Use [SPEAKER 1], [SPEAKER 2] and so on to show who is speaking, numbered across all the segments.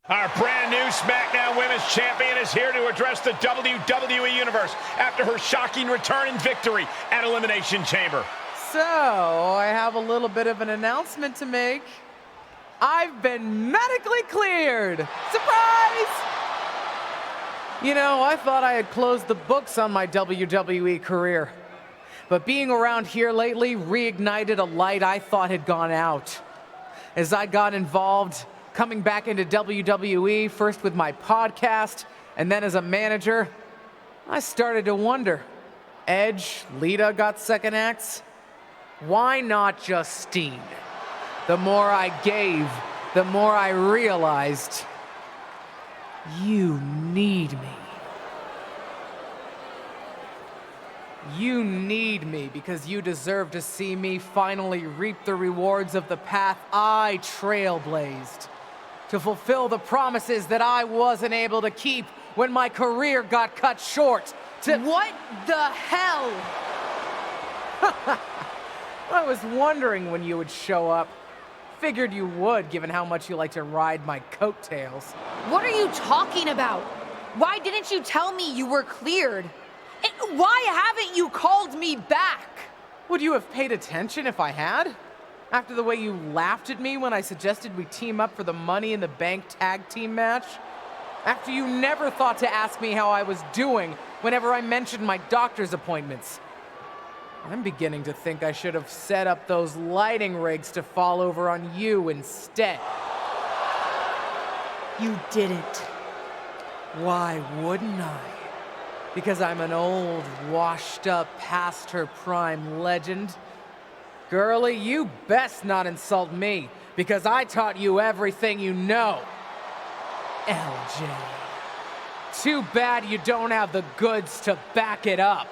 [SPEAKER 1] Our brand new SmackDown Women's Champion is here to address the WWE Universe after her shocking return and victory at Elimination Chamber.
[SPEAKER 2] So, I have a little bit of an announcement to make. I've been medically cleared! Surprise! You know, I thought I had closed the books on my WWE career. But being around here lately reignited a light I thought had gone out. As I got involved, coming back into WWE, first with my podcast, and then as a manager, I started to wonder. Edge, Lita got second acts. Why not Justine? The more I gave, the more I realized, you need me. You need me because you deserve to see me finally reap the rewards of the path I trailblazed. To fulfill the promises that I wasn't able to keep when my career got cut short.
[SPEAKER 3] What the hell?
[SPEAKER 2] I was wondering when you would show up. Figured you would, given how much you like to ride my coattails.
[SPEAKER 3] What are you talking about? Why didn't you tell me you were cleared? And why haven't you called me back?
[SPEAKER 2] Would you have paid attention if I had? After the way you laughed at me when I suggested we team up for the Money in the Bank tag team match? After you never thought to ask me how I was doing whenever I mentioned my doctor's appointments? I'm beginning to think I should have set up those lighting rigs to fall over on you instead.
[SPEAKER 3] You didn't.
[SPEAKER 2] Why wouldn't I? Because I'm an old, washed-up, past-her-prime legend? Girlie, you best not insult me, because I taught you everything you know. LJ. Too bad you don't have the goods to back it up.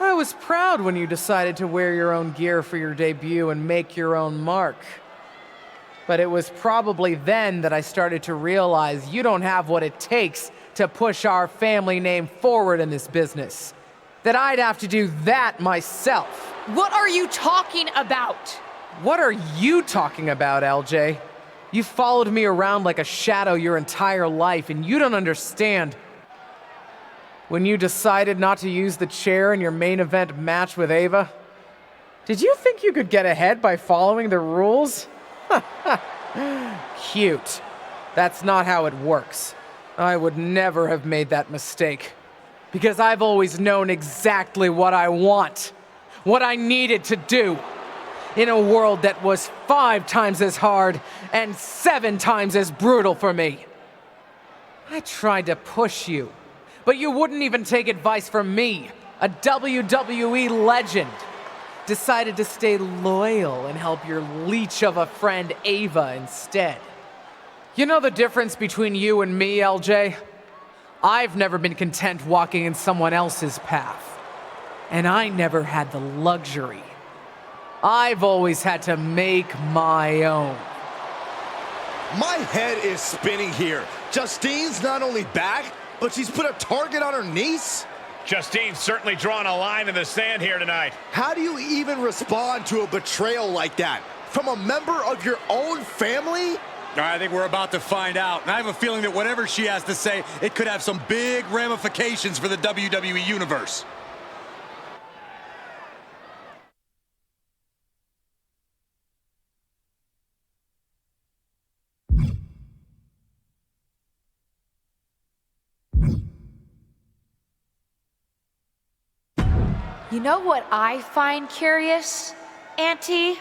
[SPEAKER 2] I was proud when you decided to wear your own gear for your debut and make your own mark. But it was probably then that I started to realize you don't have what it takes to push our family name forward in this business. That I'd have to do that myself.
[SPEAKER 3] What are you talking about?
[SPEAKER 2] What are you talking about, LJ? You followed me around like a shadow your entire life, and you don't understand. When you decided not to use the chair in your main event match with Ava, did you think you could get ahead by following the rules? Cute. That's not how it works. I would never have made that mistake. Because I've always known exactly what I want. What I needed to do. In a world that was 5 times as hard and 7 times as brutal for me. I tried to push you. But you wouldn't even take advice from me, a WWE legend. Decided to stay loyal and help your leech of a friend Ava instead. You know the difference between you and me, LJ? I've never been content walking in someone else's path. And I never had the luxury. I've always had to make my own.
[SPEAKER 4] My head is spinning here. Justine's not only back, but she's put a target on her niece?
[SPEAKER 1] Justine's certainly drawn a line in the sand here tonight.
[SPEAKER 4] How do you even respond to a betrayal like that? From a member of your own family?
[SPEAKER 5] I think we're about to find out. And I have a feeling that whatever she has to say, it could have some big ramifications for the WWE Universe.
[SPEAKER 3] You know what I find curious, Auntie?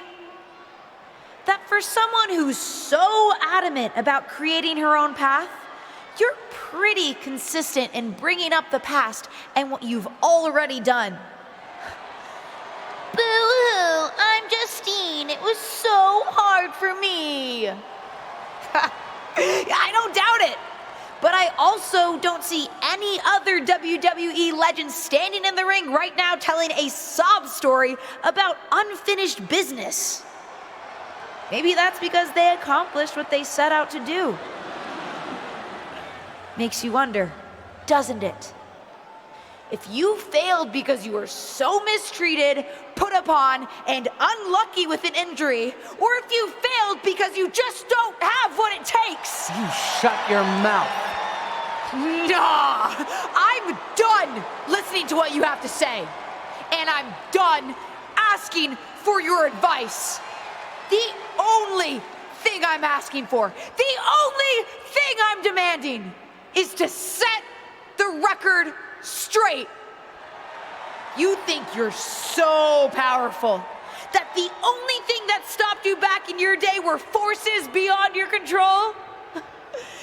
[SPEAKER 3] That for someone who's so adamant about creating her own path, you're pretty consistent in bringing up the past and what you've already done. Boo-hoo, I'm Justine. It was so hard for me. I don't doubt it. But I also don't see any other WWE legends standing in the ring right now telling a sob story about unfinished business. Maybe that's because they accomplished what they set out to do. Makes you wonder, doesn't it? If you failed because you were so mistreated, put upon, and unlucky with an injury, or if you failed because you just don't have what it takes.
[SPEAKER 2] You shut your mouth.
[SPEAKER 3] Nah, I'm done listening to what you have to say. And I'm done asking for your advice. The only thing I'm asking for, the only thing I'm demanding is to set the record straight. You think you're so powerful that the only thing that stopped you back in your day were forces beyond your control?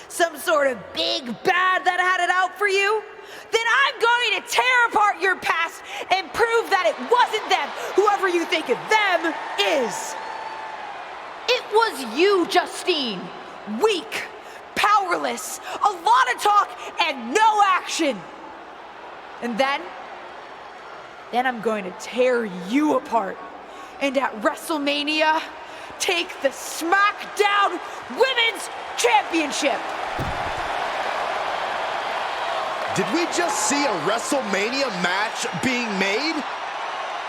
[SPEAKER 3] Some sort of big bad that had it out for you? Then I'm going to tear apart your past and prove that it wasn't them, whoever you think of them is. It was you, Justine. Weak, powerless, a lot of talk and no action. And then I'm going to tear you apart. And at WrestleMania, take the SmackDown Women's Championship.
[SPEAKER 4] Did we just see a WrestleMania match being made?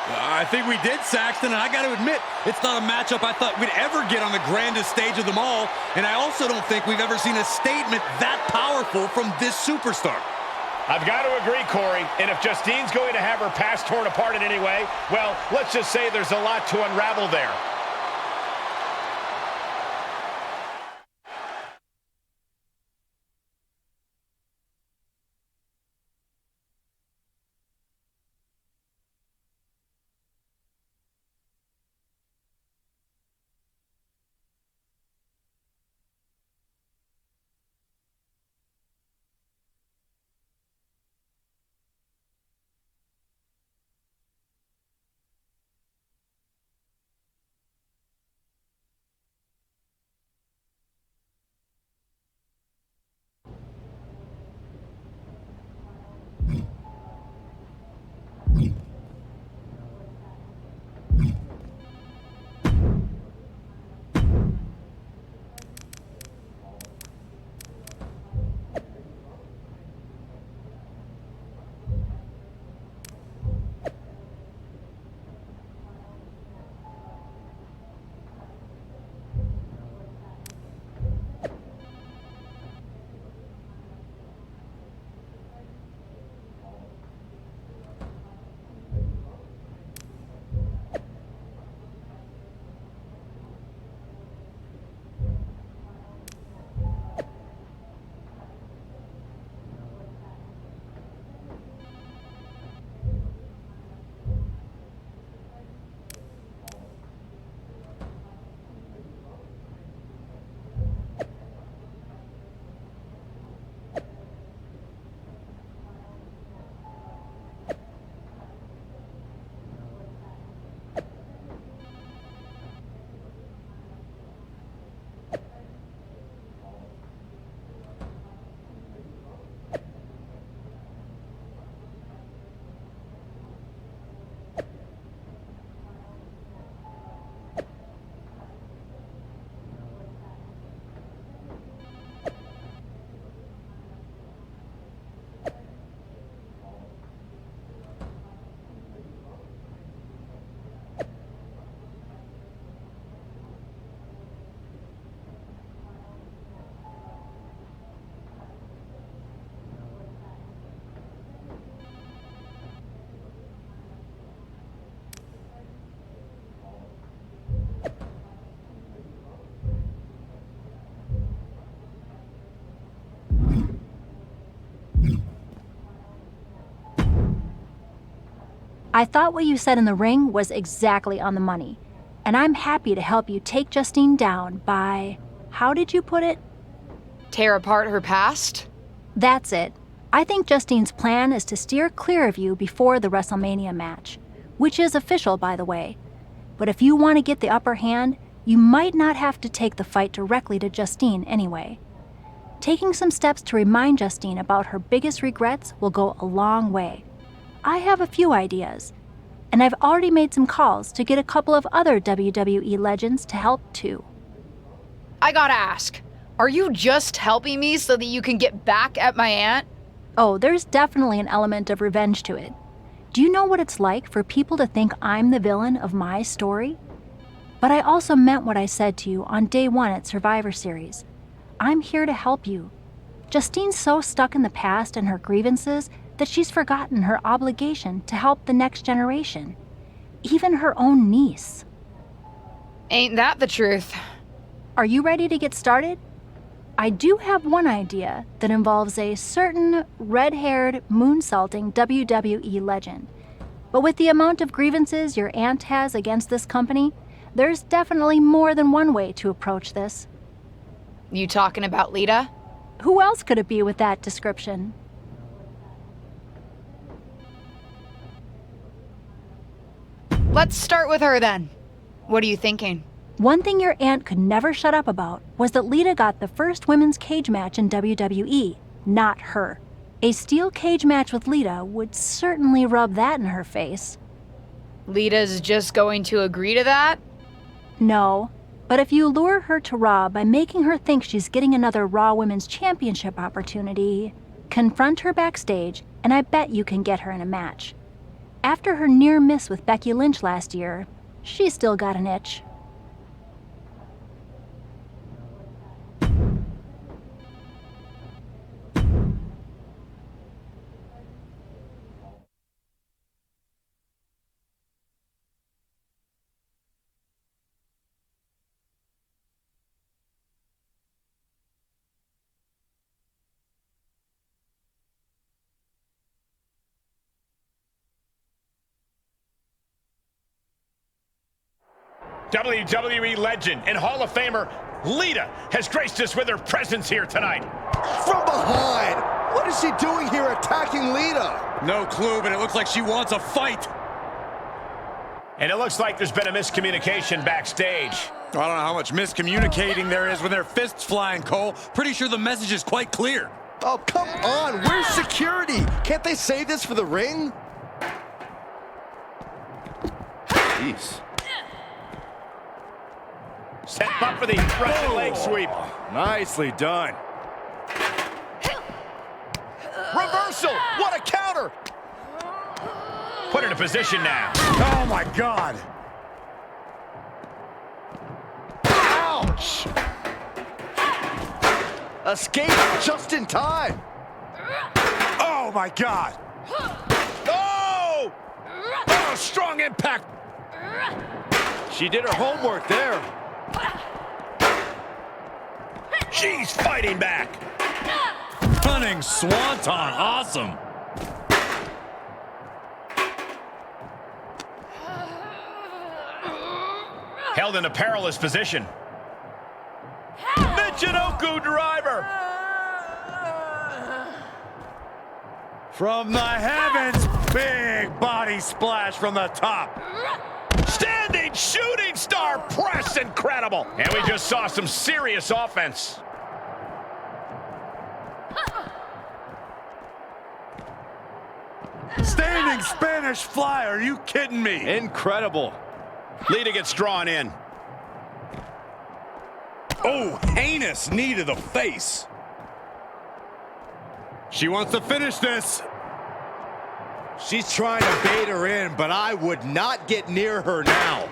[SPEAKER 5] I think we did, Saxton, and I got to admit, it's not a matchup I thought we'd ever get on the grandest stage of them all, and I also don't think we've ever seen a statement that powerful from this superstar.
[SPEAKER 1] I've got to agree, Corey, and if Justine's going to have her past torn apart in any way, well, let's just say there's a lot to unravel there.
[SPEAKER 6] I thought what you said in the ring was exactly on the money, and I'm happy to help you take Justine down by, how did you put it?
[SPEAKER 2] Tear apart her past?
[SPEAKER 6] That's it. I think Justine's plan is to steer clear of you before the WrestleMania match, which is official, by the way. But if you want to get the upper hand, you might not have to take the fight directly to Justine anyway. Taking some steps to remind Justine about her biggest regrets will go a long way. I have a few ideas, and I've already made some calls to get a couple of other WWE legends to help too.
[SPEAKER 2] I gotta ask, are you just helping me so that you can get back at my aunt?
[SPEAKER 6] Oh, there's definitely an element of revenge to it. Do you know what it's like for people to think I'm the villain of my story? But I also meant what I said to you on day 1 at Survivor Series. I'm here to help you. Justine's so stuck in the past and her grievances that she's forgotten her obligation to help the next generation, even her own niece.
[SPEAKER 3] Ain't that the truth?
[SPEAKER 6] Are you ready to get started? I do have one idea that involves a certain red-haired, moonsaulting WWE legend. But with the amount of grievances your aunt has against this company, there's definitely more than one way to approach this.
[SPEAKER 3] You talking about Lita?
[SPEAKER 6] Who else could it be with that description?
[SPEAKER 3] Let's start with her then. What are you thinking?
[SPEAKER 6] One thing your aunt could never shut up about was that Lita got the first women's cage match in WWE, not her. A steel cage match with Lita would certainly rub that in her face.
[SPEAKER 3] Lita's just going to agree to that?
[SPEAKER 6] No, but if you lure her to Raw by making her think she's getting another Raw Women's Championship opportunity, confront her backstage, and I bet you can get her in a match. After her near miss with Becky Lynch last year, she's still got an itch.
[SPEAKER 1] WWE legend and Hall of Famer Lita has graced us with her presence here tonight.
[SPEAKER 4] From behind! What is she doing here attacking Lita?
[SPEAKER 5] No clue, but it looks like she wants a fight.
[SPEAKER 1] And it looks like there's been a miscommunication backstage.
[SPEAKER 5] I don't know how much miscommunicating there is when their fists flying, Cole. Pretty sure the message is quite clear.
[SPEAKER 4] Oh, come on! Where's security? Can't they save this for the ring? Jeez.
[SPEAKER 1] Set up for the Russian leg sweep.
[SPEAKER 4] Nicely done.
[SPEAKER 1] Reversal! What a counter! Put her in a position now.
[SPEAKER 4] Oh my God! Ouch! Escape just in time.
[SPEAKER 1] Oh my God! Oh! Oh, strong impact!
[SPEAKER 4] She did her homework there.
[SPEAKER 1] She's fighting back.
[SPEAKER 5] Stunning swanton, awesome.
[SPEAKER 1] Held in a perilous position. Michinoku driver.
[SPEAKER 5] From the heavens, big body splash from the top.
[SPEAKER 1] Standing shooting star press, incredible. And we just saw some serious offense.
[SPEAKER 5] Standing Spanish fly, are you kidding me?
[SPEAKER 4] Incredible.
[SPEAKER 1] Lita gets drawn in.
[SPEAKER 5] Oh, heinous knee to the face. She wants to finish this.
[SPEAKER 4] She's trying to bait her in, but I would not get near her now.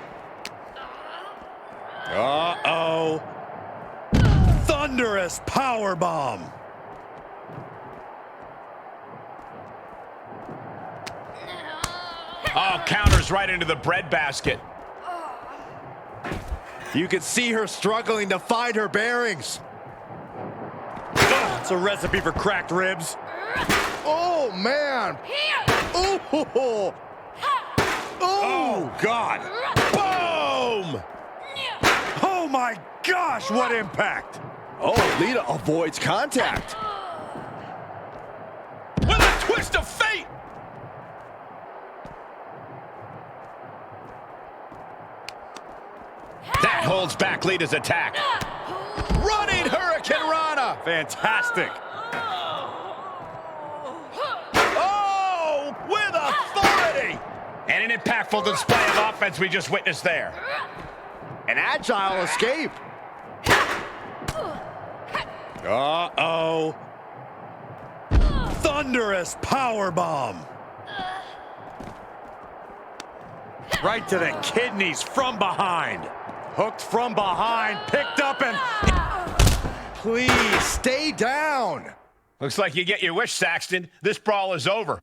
[SPEAKER 5] Uh-oh. Thunderous powerbomb.
[SPEAKER 1] Oh, counters right into the breadbasket.
[SPEAKER 4] You can see her struggling to find her bearings.
[SPEAKER 5] Oh, it's a recipe for cracked ribs.
[SPEAKER 4] Oh, man. Ooh.
[SPEAKER 5] Oh, God.
[SPEAKER 1] Boom!
[SPEAKER 5] Oh, my gosh, what impact.
[SPEAKER 4] Oh, Lita avoids contact.
[SPEAKER 1] With a twist of fate! That holds back Lita's attack. Running Hurricane Rana!
[SPEAKER 5] Fantastic.
[SPEAKER 1] Oh, with authority! And an impactful display of offense we just witnessed there.
[SPEAKER 4] An agile escape.
[SPEAKER 5] Uh-oh.
[SPEAKER 4] Thunderous powerbomb.
[SPEAKER 5] Right to the kidneys from behind. Hooked from behind, picked up and...
[SPEAKER 4] Please, stay down.
[SPEAKER 1] Looks like you get your wish, Saxton. This brawl is over.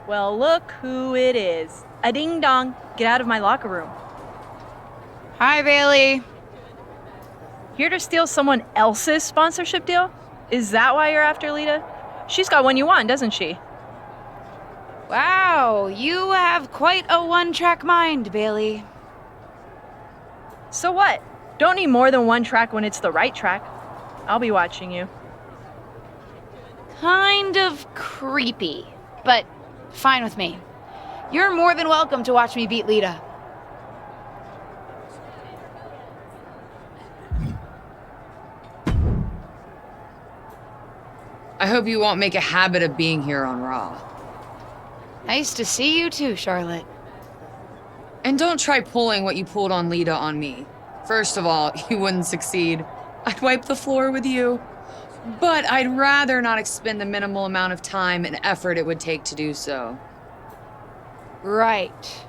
[SPEAKER 7] Well, look who it is. A ding dong. Get out of my locker room.
[SPEAKER 3] Hi, Bailey.
[SPEAKER 7] Here to steal someone else's sponsorship deal? Is that why you're after Lita? She's got one you want, doesn't she?
[SPEAKER 3] Wow, you have quite a one-track mind, Bailey.
[SPEAKER 7] So what? Don't need more than one track when it's the right track. I'll be watching you.
[SPEAKER 3] Kind of creepy, but fine with me. You're more than welcome to watch me beat Lita.
[SPEAKER 8] I hope you won't make a habit of being here on Raw.
[SPEAKER 3] Nice to see you too, Charlotte.
[SPEAKER 8] And don't try pulling what you pulled on Lita on me. First of all, you wouldn't succeed. I'd wipe the floor with you. But I'd rather not expend the minimal amount of time and effort it would take to do so.
[SPEAKER 3] Right.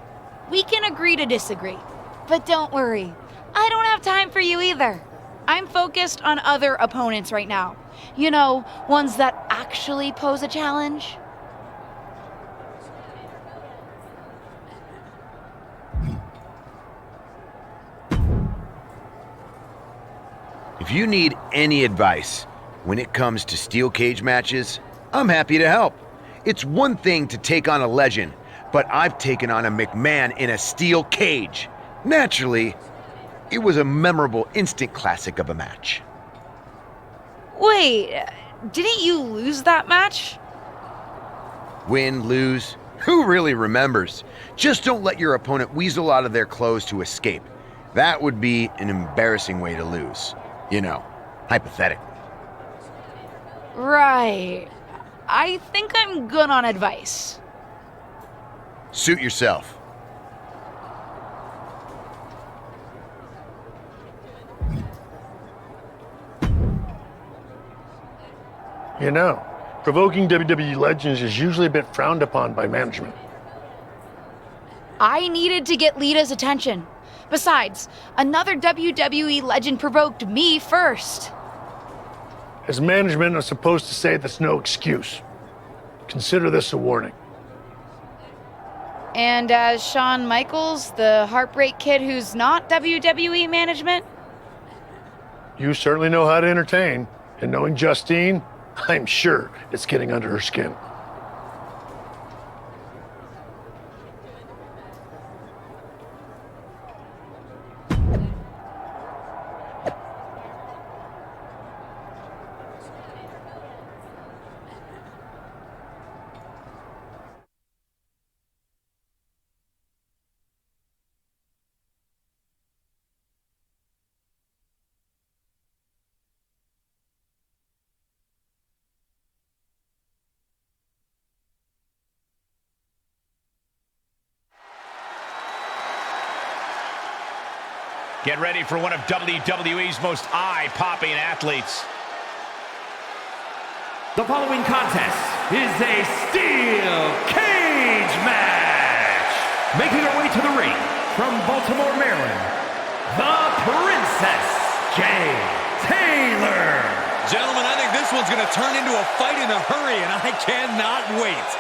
[SPEAKER 3] We can agree to disagree. But don't worry, I don't have time for you either. I'm focused on other opponents right now. You know, ones that actually pose a challenge.
[SPEAKER 9] If you need any advice when it comes to steel cage matches, I'm happy to help. It's one thing to take on a legend, but I've taken on a McMahon in a steel cage. Naturally, it was a memorable instant classic of a match.
[SPEAKER 3] Wait, didn't you lose that match?
[SPEAKER 9] Win, lose, who really remembers? Just don't let your opponent weasel out of their clothes to escape. That would be an embarrassing way to lose. You know, hypothetically.
[SPEAKER 3] Right. I think I'm good on advice.
[SPEAKER 9] Suit yourself.
[SPEAKER 10] You know, provoking WWE legends is usually a bit frowned upon by management.
[SPEAKER 3] I needed to get Lita's attention. Besides, another WWE legend provoked me first.
[SPEAKER 10] As management, I'm supposed to say that's no excuse. Consider this a warning.
[SPEAKER 3] And as Shawn Michaels, the Heartbreak Kid who's not WWE management?
[SPEAKER 10] You certainly know how to entertain, and knowing Justine, I'm sure it's getting under her skin.
[SPEAKER 1] Get ready for one of WWE's most eye-popping athletes.
[SPEAKER 11] The following contest is a steel cage match. Making her way to the ring from Baltimore, Maryland, the Princess Jay Taylor.
[SPEAKER 5] Gentlemen, I think this one's going to turn into a fight in a hurry, and I cannot wait.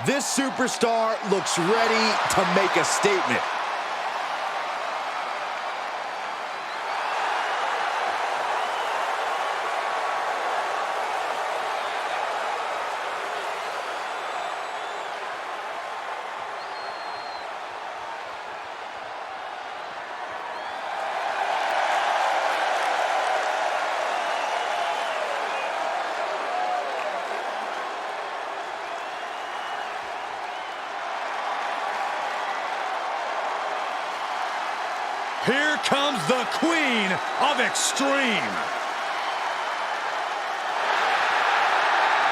[SPEAKER 4] This superstar looks ready to make a statement.
[SPEAKER 5] Here comes the Queen of Extreme.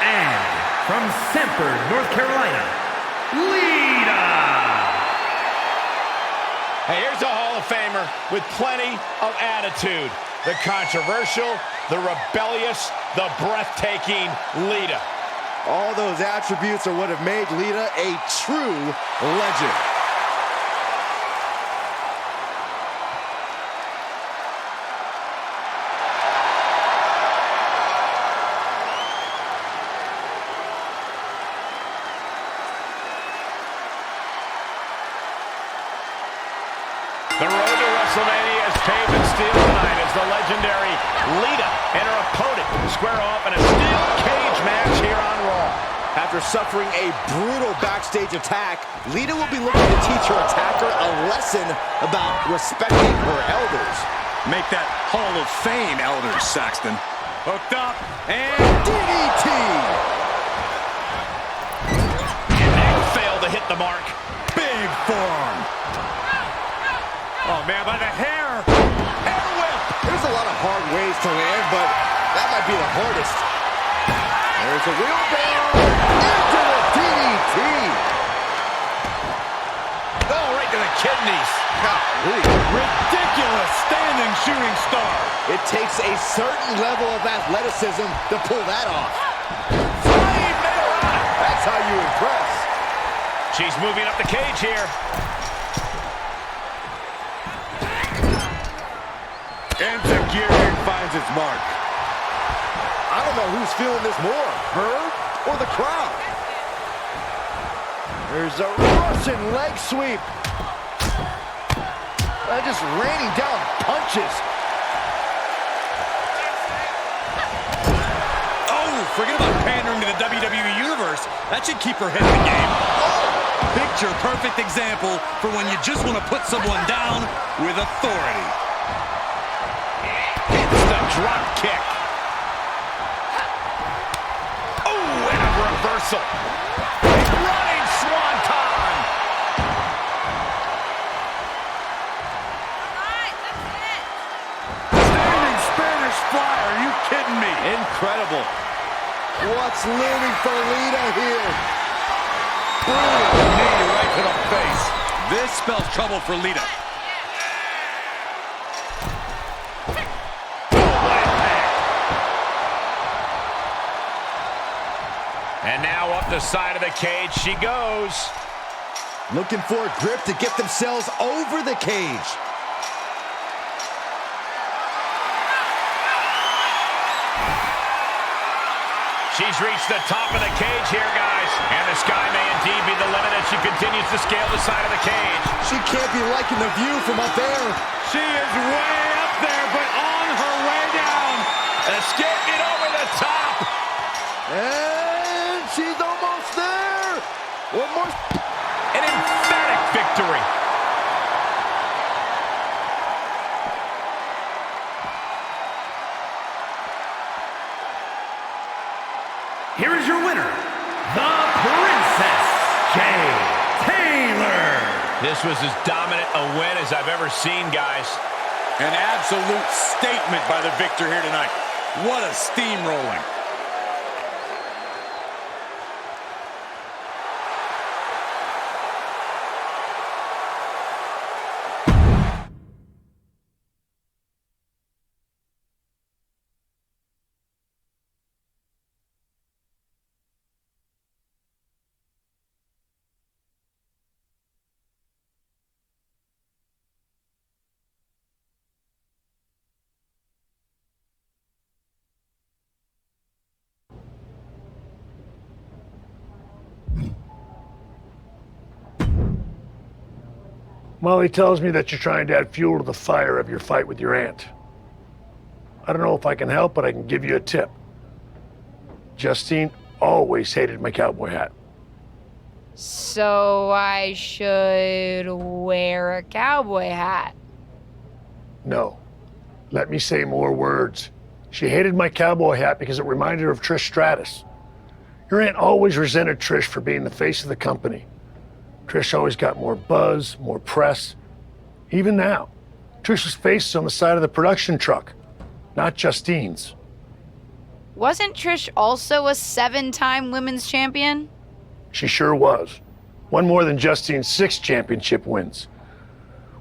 [SPEAKER 11] And from Sanford, North Carolina, Lita.
[SPEAKER 1] Hey, here's a Hall of Famer with plenty of attitude. The controversial, the rebellious, the breathtaking Lita.
[SPEAKER 4] All those attributes are what have made Lita a true legend.
[SPEAKER 1] The road to WrestleMania is paved in steel tonight as the legendary Lita and her opponent square off in a steel cage match here on Raw.
[SPEAKER 4] After suffering a brutal backstage attack, Lita will be looking to teach her attacker a lesson about respecting her elders.
[SPEAKER 5] Make that Hall of Fame, Elders, Saxton. Hooked up, and
[SPEAKER 4] DDT!
[SPEAKER 1] And they fail to hit the mark.
[SPEAKER 5] big forearm. Oh, man, by the hair. Hair whip.
[SPEAKER 4] There's a lot of hard ways to land, but that might be the hardest. There's a wheelbarrow into the DDT.
[SPEAKER 1] Oh, right to the kidneys.
[SPEAKER 4] Golly.
[SPEAKER 5] Ridiculous standing shooting star.
[SPEAKER 4] It takes a certain level of athleticism to pull that off. That's how you impress.
[SPEAKER 1] She's moving up the cage here.
[SPEAKER 5] Enzuigiri finds its mark.
[SPEAKER 4] I don't know who's feeling this more, her or the crowd. There's a Russian leg sweep. Just raining down punches.
[SPEAKER 5] Oh, forget about pandering to the WWE Universe. That should keep her head in the game. Picture perfect example for when you just want to put someone down with authority.
[SPEAKER 1] It's the drop kick. Oh, and a reversal. Running swanton.
[SPEAKER 5] Standing Spanish fly, are you kidding me?
[SPEAKER 4] Incredible. What's looming for Lita here?
[SPEAKER 5] Knee right to the face. This spells trouble for Lita.
[SPEAKER 1] And now up the side of the cage she goes.
[SPEAKER 4] Looking for a grip to get themselves over the cage.
[SPEAKER 1] She's reached the top of the cage here, guys. And the sky may indeed be the limit as she continues to scale the side of the cage.
[SPEAKER 4] She can't be liking the view from up there.
[SPEAKER 5] She is way up there, but on her way down.
[SPEAKER 1] Escaping over the top.
[SPEAKER 4] And she's almost there. One more.
[SPEAKER 1] An emphatic victory.
[SPEAKER 11] Here is your winner, the Princess Jay Taylor.
[SPEAKER 1] This was as dominant a win as I've ever seen, guys.
[SPEAKER 5] An absolute statement by the victor here tonight. What a steamrolling.
[SPEAKER 10] Molly tells me that you're trying to add fuel to the fire of your fight with your aunt. I don't know if I can help, but I can give you a tip. Justine always hated my cowboy hat.
[SPEAKER 8] So I should wear a cowboy hat.
[SPEAKER 10] No. Let me say more words. She hated my cowboy hat because it reminded her of Trish Stratus. Your aunt always resented Trish for being the face of the company. Trish always got more buzz, more press. Even now, Trish's face is on the side of the production truck, not Justine's.
[SPEAKER 8] Wasn't Trish also a 7-time women's champion?
[SPEAKER 10] She sure was. One more than Justine's 6 championship wins.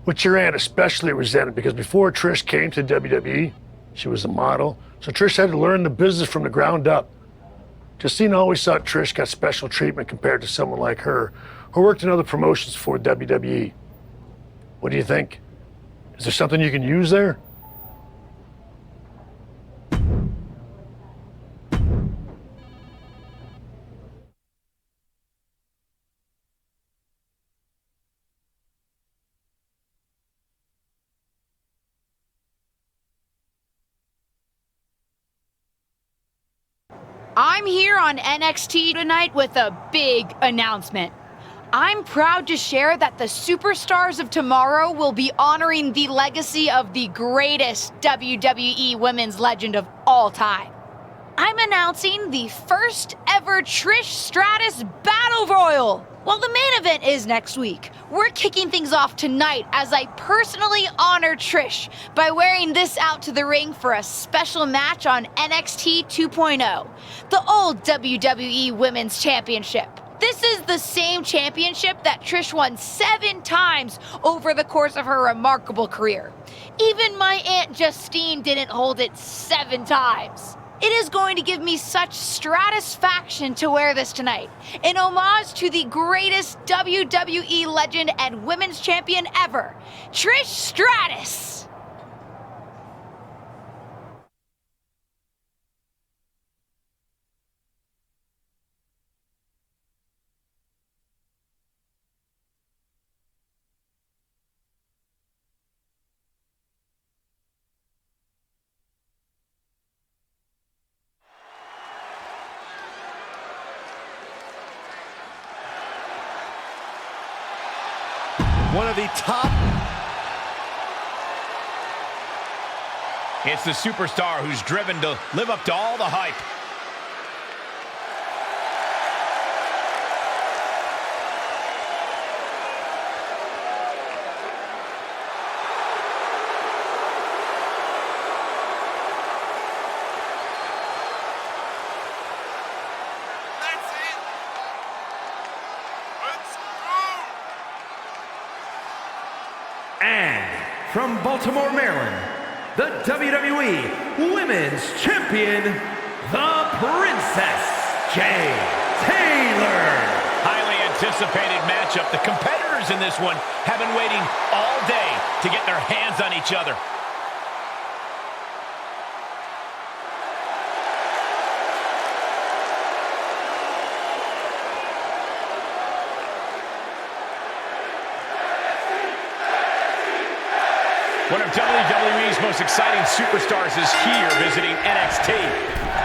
[SPEAKER 10] Which your aunt especially resented because before Trish came to WWE, she was a model, so Trish had to learn the business from the ground up. Justine always thought Trish got special treatment compared to someone like her, who worked in other promotions for WWE. What do you think? Is there something you can use there?
[SPEAKER 12] I'm here on NXT tonight with a big announcement. I'm proud to share that the superstars of tomorrow will be honoring the legacy of the greatest WWE women's legend of all time. I'm announcing the first ever Trish Stratus Battle Royal. Well, the main event is next week. We're kicking things off tonight as I personally honor Trish by wearing this out to the ring for a special match on NXT 2.0, the old WWE Women's Championship. This is the same championship that Trish won 7 times over the course of her remarkable career. Even my Aunt Justine didn't hold it 7 times. It is going to give me such stratisfaction to wear this tonight, in homage to the greatest WWE legend and women's champion ever, Trish Stratus.
[SPEAKER 4] One of the top.
[SPEAKER 1] It's the superstar who's driven to live up to all the hype.
[SPEAKER 11] And from Baltimore, Maryland, the WWE Women's Champion, the Princess Jay Taylor.
[SPEAKER 1] Highly anticipated matchup. The competitors in this one have been waiting all day to get their hands on each other. One of WWE's most exciting superstars is here visiting NXT.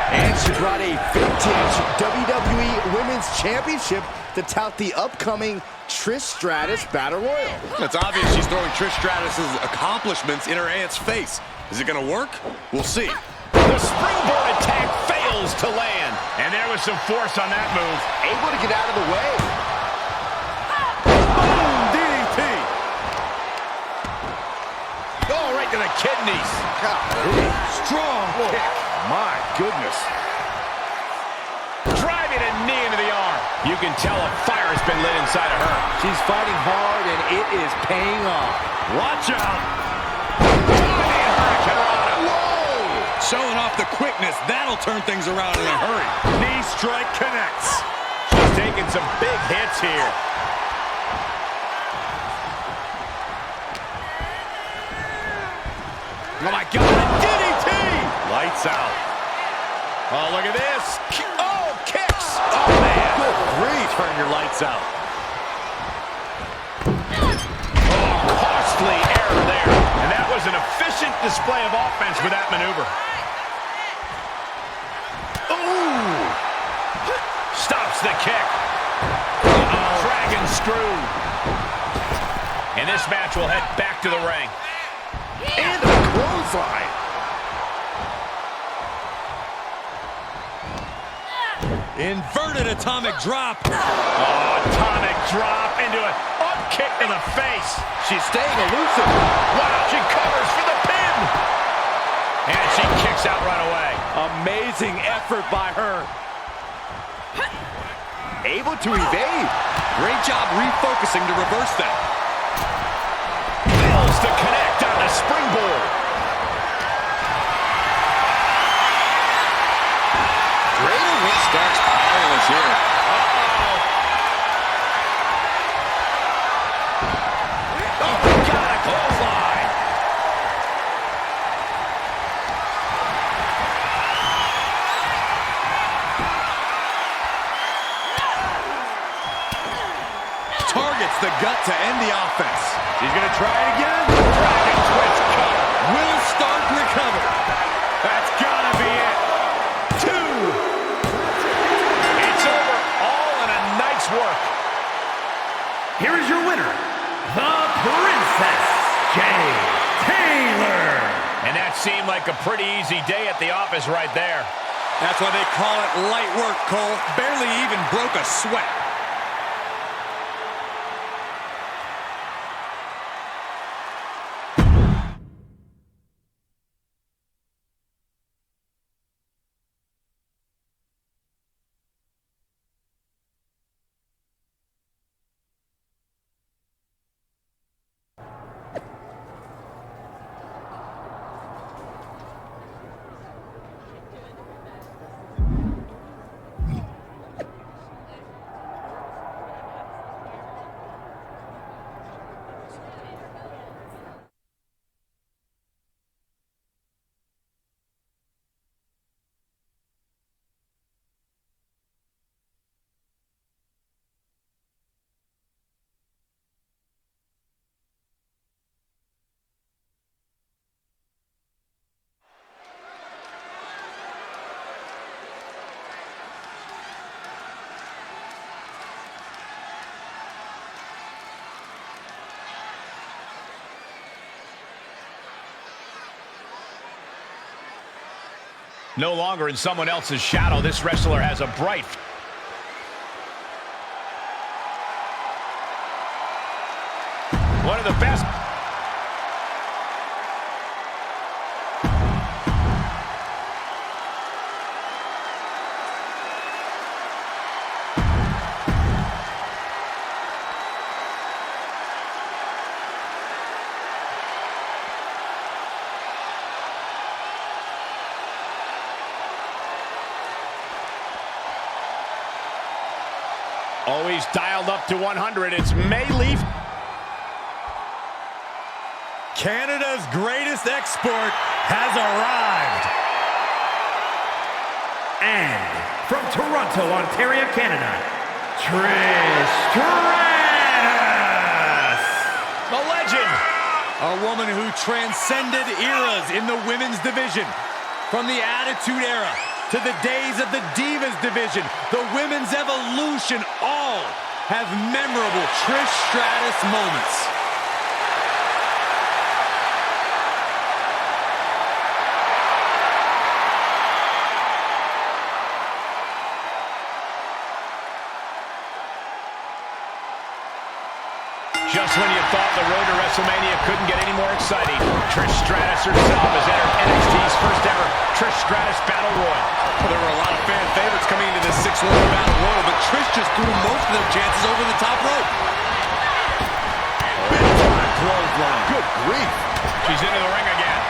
[SPEAKER 4] And she brought a vintage WWE Women's Championship to tout the upcoming Trish Stratus Battle Royal.
[SPEAKER 5] It's obvious she's throwing Trish Stratus's accomplishments in her aunt's face. Is it going to work? We'll see.
[SPEAKER 1] The springboard attack fails to land. And there was some force on that move.
[SPEAKER 4] Able to get out of the way.
[SPEAKER 1] Oh, right to the kidneys.
[SPEAKER 4] Strong kick.
[SPEAKER 1] My goodness. Driving a knee into the arm. You can tell a fire has been lit inside of her.
[SPEAKER 4] She's fighting hard, and it is paying off.
[SPEAKER 1] Watch out. Whoa!
[SPEAKER 5] Showing off the quickness. That'll turn things around in a hurry.
[SPEAKER 1] Knee strike connects. She's taking some big hits here. Oh, my God, DDT! Lights out. Oh, look at this. Oh, kicks. Oh, man. Good grief. Turn your lights out. Oh, was an efficient display of offense with that maneuver. Ooh! Stops the kick. Dragon screw. And this match will head back to the ring.
[SPEAKER 4] And a clothesline.
[SPEAKER 5] Inverted atomic drop.
[SPEAKER 1] Oh, atomic drop into an up kick to the face.
[SPEAKER 4] She's staying elusive.
[SPEAKER 1] Wow, she covers for the pin. And she kicks out right away.
[SPEAKER 4] Amazing effort by her. Able to evade.
[SPEAKER 5] Great job refocusing to reverse that.
[SPEAKER 1] Fails to connect on the springboard.
[SPEAKER 4] Greater Win starts powerless here.
[SPEAKER 1] Uh-oh. Oh, my God, a clothesline.
[SPEAKER 5] Targets the gut to end the offense.
[SPEAKER 1] She's going to try it again. Dragon twist cover.
[SPEAKER 5] Will Stark recover?
[SPEAKER 1] That's got to be it. 2. It's over. All in a night's work.
[SPEAKER 11] Here is your winner, the Princess Jay Taylor.
[SPEAKER 1] And that seemed like a pretty easy day at the office right there.
[SPEAKER 5] That's why they call it light work, Cole. Barely even broke a sweat.
[SPEAKER 1] No longer in someone else's shadow, this wrestler has a bright... One of the best... Always dialed up to 100. It's Mayleaf.
[SPEAKER 5] Canada's greatest export has arrived.
[SPEAKER 11] And from Toronto, Ontario, Canada, Trish Stratus.
[SPEAKER 1] The legend.
[SPEAKER 5] A woman who transcended eras in the women's division. From the Attitude Era to the days of the Divas division, the women's evolution, all have memorable Trish Stratus moments.
[SPEAKER 1] Just when you thought the road to WrestleMania couldn't get any more exciting, Trish Stratus herself has entered NXT's first ever Trish Stratus Battle Royal.
[SPEAKER 5] Well, there were a lot of fan favorites coming into this 6-woman Battle Royal, but Trish just threw most of their chances over the top rope.
[SPEAKER 4] Big time clothesline. Good grief.
[SPEAKER 1] She's into the ring again.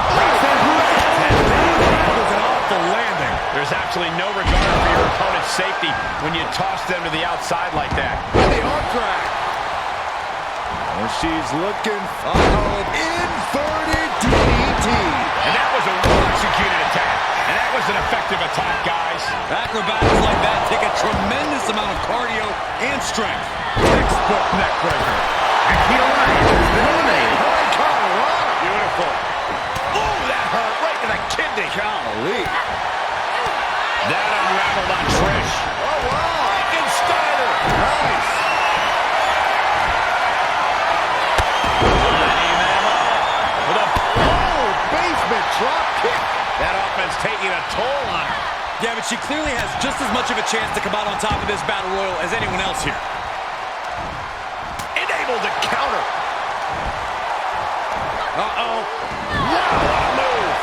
[SPEAKER 5] That was an awful landing.
[SPEAKER 1] There's absolutely no regard for your opponent's safety when you toss them to the outside like that.
[SPEAKER 4] And the arm drag. Oh, she's looking. Inverted DDT.
[SPEAKER 1] And that was a well-executed attack. And that was an effective attack, guys.
[SPEAKER 5] Acrobatics like that take a tremendous amount of cardio and strength. Textbook neck breaker.
[SPEAKER 11] And he arrives has been eliminated.
[SPEAKER 1] Beautiful. Oh, that hurt right to the kidney.
[SPEAKER 4] Golly.
[SPEAKER 1] That unraveled on Trish.
[SPEAKER 4] Oh, wow.
[SPEAKER 1] Frankensteiner.
[SPEAKER 4] Nice.
[SPEAKER 1] With a basement drop kick. That offense taking a toll on her.
[SPEAKER 5] Yeah, but she clearly has just as much of a chance to come out on top of this battle royal as anyone else here.
[SPEAKER 1] Able to counter. Uh-oh. Wow, what a move.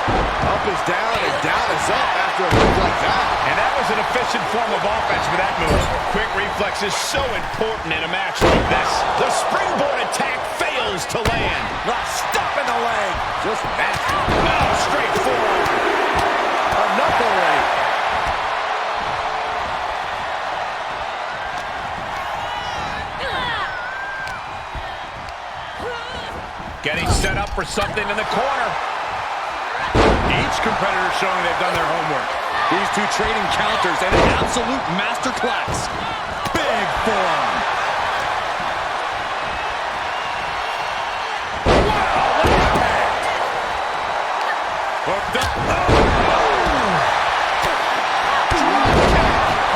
[SPEAKER 4] Up is down and down is up after a move like that.
[SPEAKER 1] And that was an efficient form of offense for that move. Quick reflex is so important in a match like this. The springboard attack fails to land.
[SPEAKER 4] Stop in the leg. Just nasty.
[SPEAKER 1] No, straight forward.
[SPEAKER 4] Enough already.
[SPEAKER 1] Getting set up for something in the corner.
[SPEAKER 5] Each competitor showing they've done their homework. These two trading counters and an absolute masterclass. Big forearm.
[SPEAKER 1] Wow, what impact. Hooked up.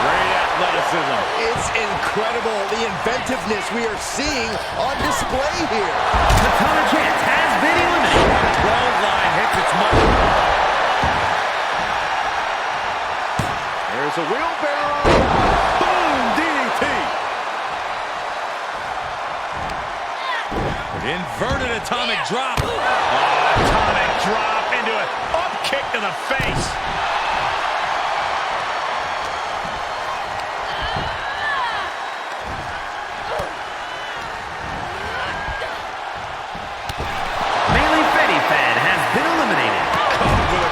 [SPEAKER 1] Great athleticism.
[SPEAKER 4] It's incredible the inventiveness we are seeing on display here.
[SPEAKER 11] The counter chance has been eliminated.
[SPEAKER 5] 12 line hits its mark.
[SPEAKER 4] There's a wheelbarrow.
[SPEAKER 5] Boom! DDT. Inverted atomic drop.
[SPEAKER 1] Atomic drop into it. Up kick to the face.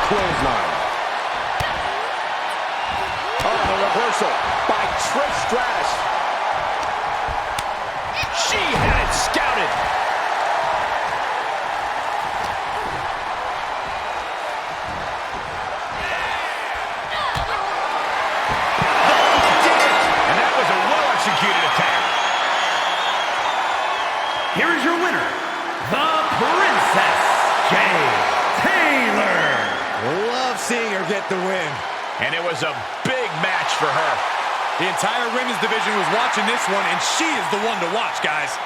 [SPEAKER 4] Clothesline. Oh, the reversal by Trish Stratus.
[SPEAKER 1] She had it scouted. And that was a well-executed attack.
[SPEAKER 11] Here is your winner, the Princess Taylor.
[SPEAKER 4] Love seeing her get the win.
[SPEAKER 1] And it was a big match for her.
[SPEAKER 5] The entire women's division was watching this one, and she is the one to watch, guys.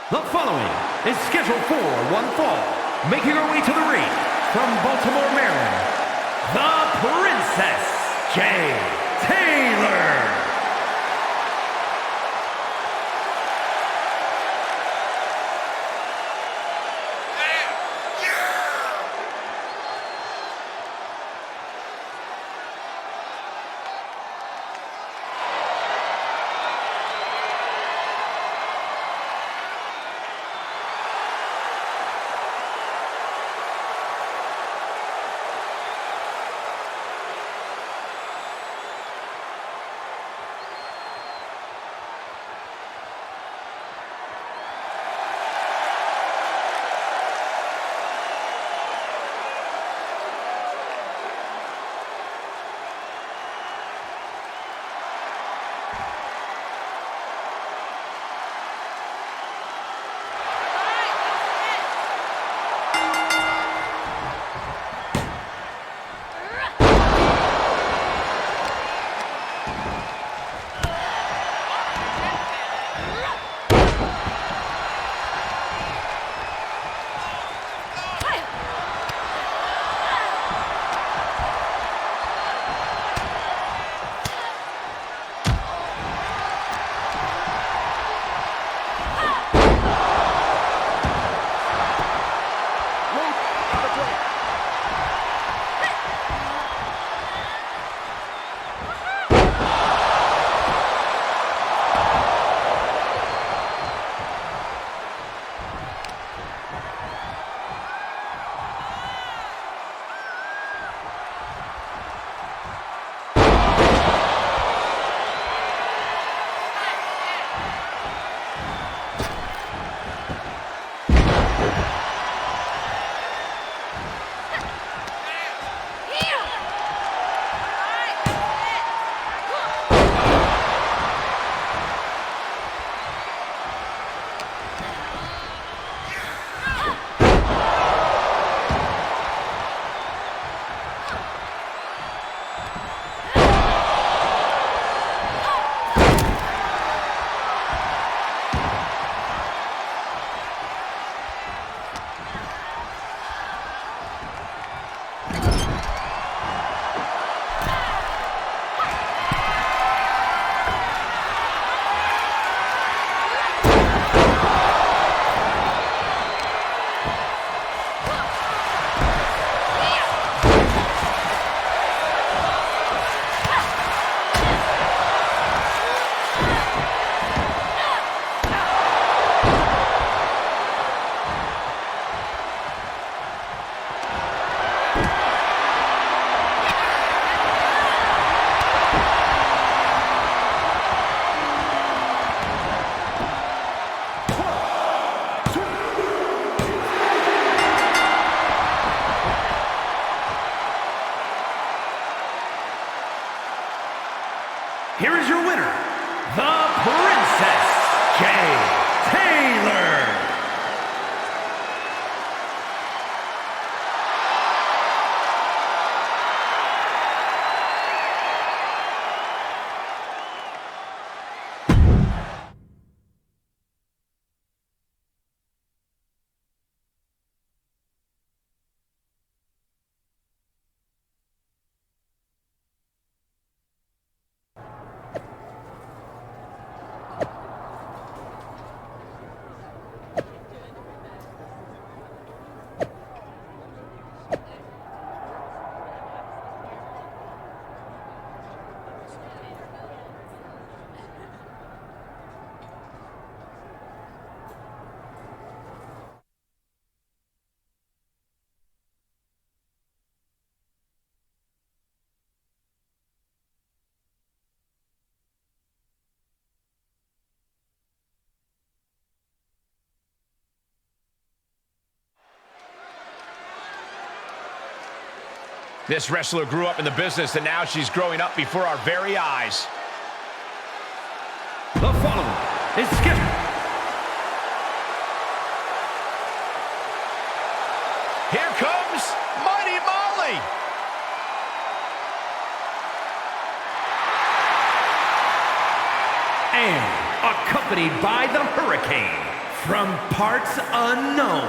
[SPEAKER 11] The following is scheduled for one fall. Making her way to the ring from Baltimore, Maryland, the Princess Jay Taylor. Here is your winner, the Princess Jay Taylor.
[SPEAKER 1] This wrestler grew up in the business, and now she's growing up before our very eyes.
[SPEAKER 11] The following is scheduled.
[SPEAKER 1] Here comes Mighty Molly.
[SPEAKER 11] And accompanied by the Hurricane from parts unknown,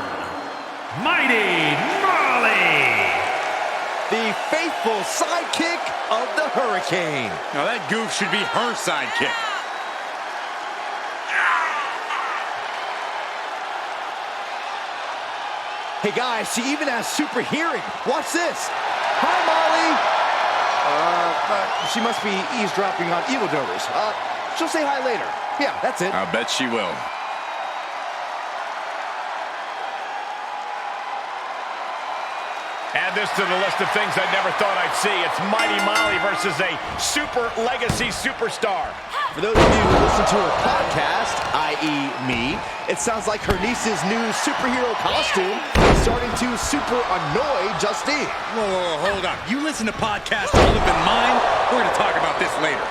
[SPEAKER 11] Mighty Molly.
[SPEAKER 4] The faithful sidekick of the Hurricane.
[SPEAKER 5] Now that goof should be her sidekick.
[SPEAKER 4] Hey guys, she even has super hearing. Watch this. Hi, Molly. She must be eavesdropping on evildoers. She'll say hi later. Yeah, that's it.
[SPEAKER 5] I bet she will.
[SPEAKER 1] Add this to the list of things I never thought I'd see. It's Mighty Molly versus a super legacy superstar.
[SPEAKER 4] For those of you who listen to her podcast, i.e. me, it sounds like her niece's new superhero costume is starting to super annoy Justine.
[SPEAKER 5] Whoa, hold on. You listen to podcasts older than mine? We're going to talk about this later.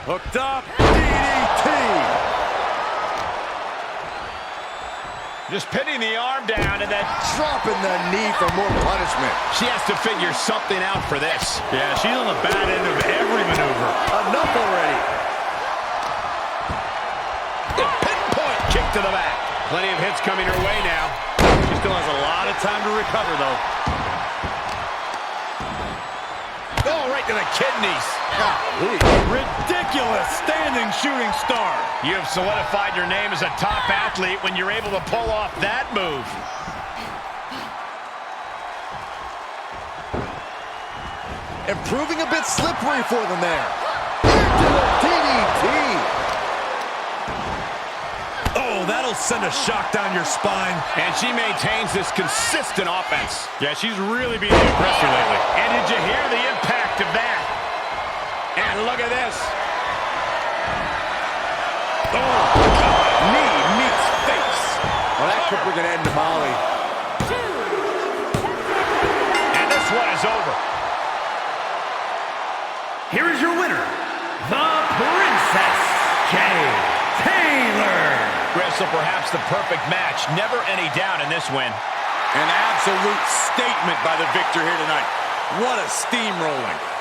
[SPEAKER 1] Hooked up, DDT. Just pinning the arm down and then
[SPEAKER 4] dropping the knee for more punishment.
[SPEAKER 1] She has to figure something out for this. Yeah, she's on the bad end of every maneuver.
[SPEAKER 4] Enough already.
[SPEAKER 1] A pinpoint kick to the back. Plenty of hits coming her way now. She still has a lot of time to recover, though. Oh, right to the kidneys.
[SPEAKER 5] Ridiculous standing shooting star.
[SPEAKER 1] You have solidified your name as a top athlete when you're able to pull off that move.
[SPEAKER 4] And proving a bit slippery for them there. Into the DDT.
[SPEAKER 5] Oh, that'll send a shock down your spine.
[SPEAKER 1] And she maintains this consistent offense. Yeah, she's really being impressive lately. And did you hear the impact of that? And look at this.
[SPEAKER 4] Oh, knee meets face. Well, that could bring an end to Molly.
[SPEAKER 1] And this one is over.
[SPEAKER 11] Here is your winner, the Princess Jay Taylor.
[SPEAKER 1] Wrestle perhaps the perfect match. Never any doubt in this win.
[SPEAKER 5] An absolute statement by the victor here tonight. What a steamrolling.